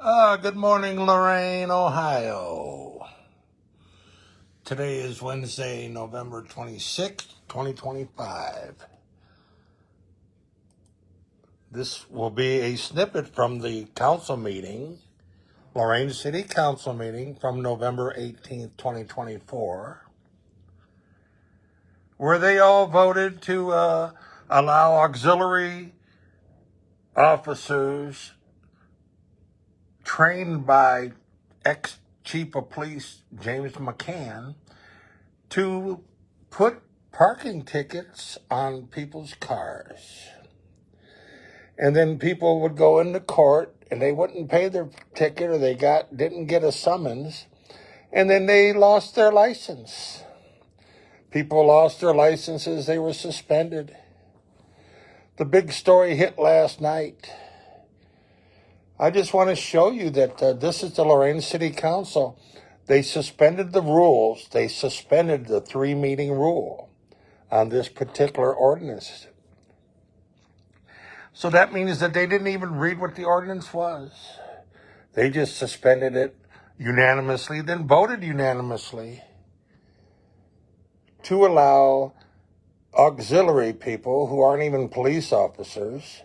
Good morning, Lorain, Ohio. Today is Wednesday, November 26th, 2025. This will be a snippet from the council meeting, Lorain City Council meeting from November 18th, 2024, where they all voted to allow auxiliary officers trained by ex-chief of police James McCann to put parking tickets on people's cars. And then people would go into court and they wouldn't pay their ticket, or they didn't get a summons, and then they lost their license. People lost their licenses, they were suspended. The big story hit last night. I just want to show you that this is the Lorain City Council. They suspended the rules. They suspended the 3-meeting rule on this particular ordinance. So that means that they didn't even read what the ordinance was. They just suspended it unanimously, then voted unanimously to allow auxiliary people who aren't even police officers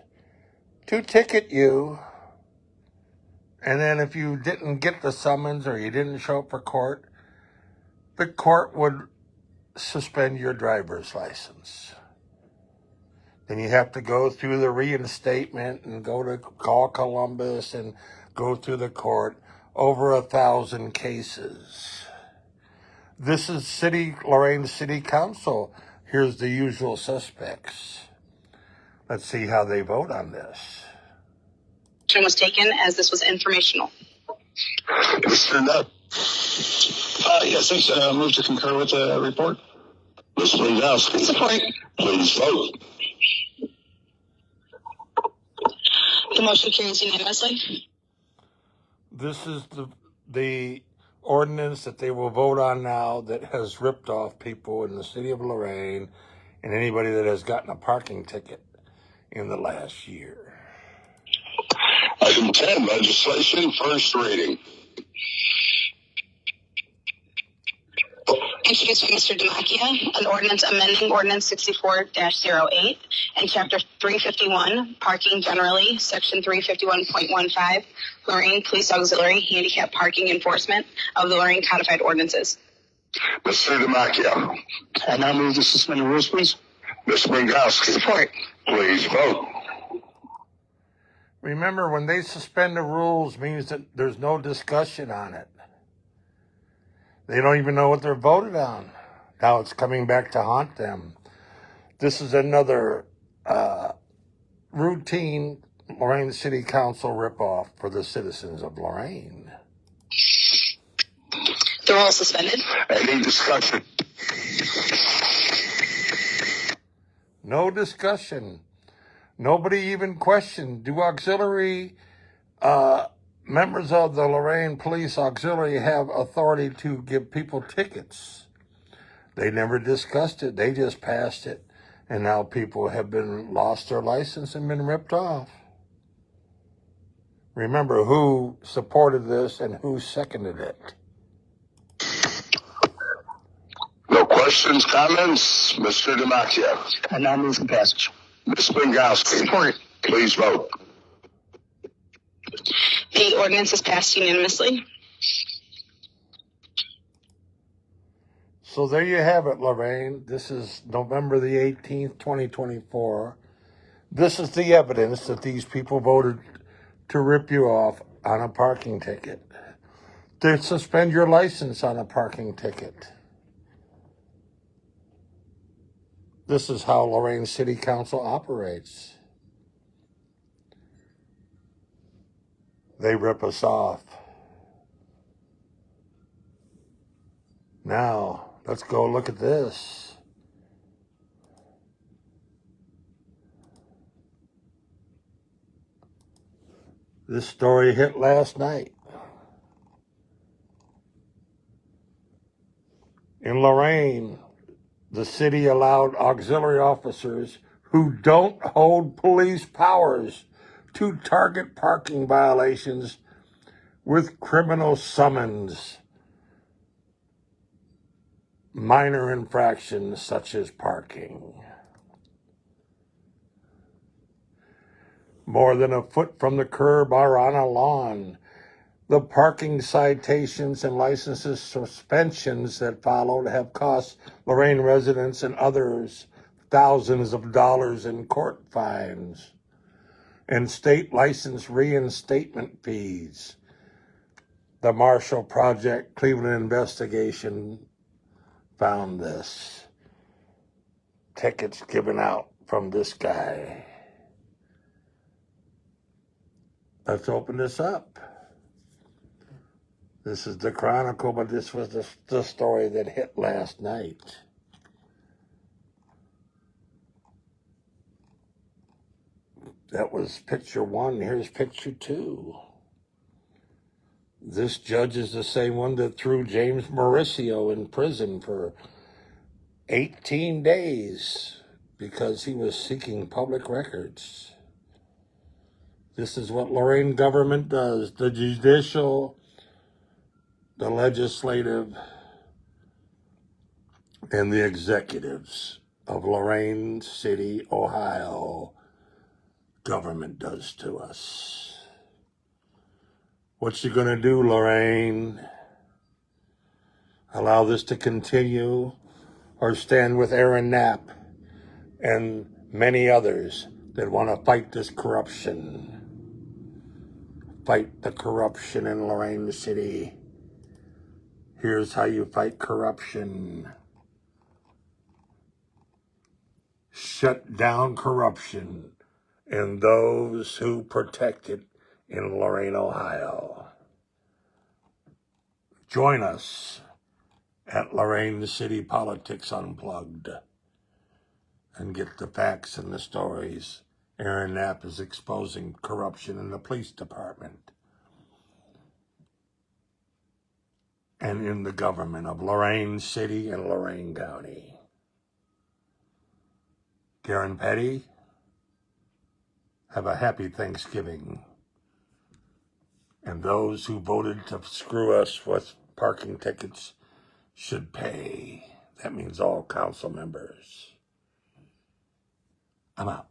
to ticket you. And then if you didn't get the summons or you didn't show up for court, the court would suspend your driver's license. Then you have to go through the reinstatement and go to call Columbus and go through the court. Over 1,000 cases. This is Lorain City Council. Here's the usual suspects. Let's see how they vote on this. Was taken as this was informational. Mr. Nov. Yes, thanks. Move to concur with the report. Ms. Blingowski. Support. Please vote. The motion carries unanimously. This is the ordinance that they will vote on now that has ripped off people in the city of Lorain and anybody that has gotten a parking ticket in the last year. Item 10, legislation, first reading. Introduced by Mr. Demakia, an ordinance amending Ordinance 64-08 and Chapter 351, Parking Generally, Section 351.15, Lorain Police Auxiliary Handicap Parking Enforcement of the Lorain Codified Ordinances. Mr. Demakia. I now move to suspend the rules, please. Ms. Blingowski. Support. Please vote. Remember, when they suspend the rules means that there's no discussion on it. They don't even know what they're voted on. Now it's coming back to haunt them. This is another routine Lorain City Council ripoff for the citizens of Lorain. The rule is suspended. Any discussion? No discussion. Nobody even questioned. Do auxiliary members of the Lorain Police Auxiliary have authority to give people tickets? They never discussed it. They just passed it. And now people have lost their license and been ripped off. Remember who supported this and who seconded it. No questions, comments? Mr. Demakia. I now move for passage. Ms. Blingowski. Support. Please vote. The ordinance is passed unanimously. So there you have it, Lorain. This is November the 18th, 2024. This is the evidence that these people voted to rip you off on a parking ticket. To suspend your license on a parking ticket. This is how Lorain City Council operates. They rip us off. Now, let's go look at this. This story hit last night. In Lorain, the city allowed auxiliary officers who don't hold police powers to target parking violations with criminal summons, minor infractions such as parking. More than a foot from the curb or on a lawn. The parking citations and licenses suspensions that followed have cost Lorain residents and others thousands of dollars in court fines and state license reinstatement fees. The Marshall Project Cleveland investigation found this. Tickets given out from this guy. Let's open this up. This is the Chronicle, but this was the story that hit last night. That was picture one. Here's picture two. This judge is the same one that threw James Mauricio in prison for 18 days because he was seeking public records. This is what Lorain government does. The judicial, the legislative, and the executives of Lorain City, Ohio, government does to us. What you gonna do, Lorain? Allow this to continue or stand with Aaron Knapp and many others that want to fight this corruption? Fight the corruption in Lorain City. Here's how you fight corruption. Shut down corruption and those who protect it in Lorain, Ohio. Join us at Lorain City Politics Unplugged and get the facts and the stories. Aaron Knapp is exposing corruption in the police department and in the government of Lorain City and Lorain County. Karen Petty, have a happy Thanksgiving. And those who voted to screw us with parking tickets should pay. That means all council members. I'm out.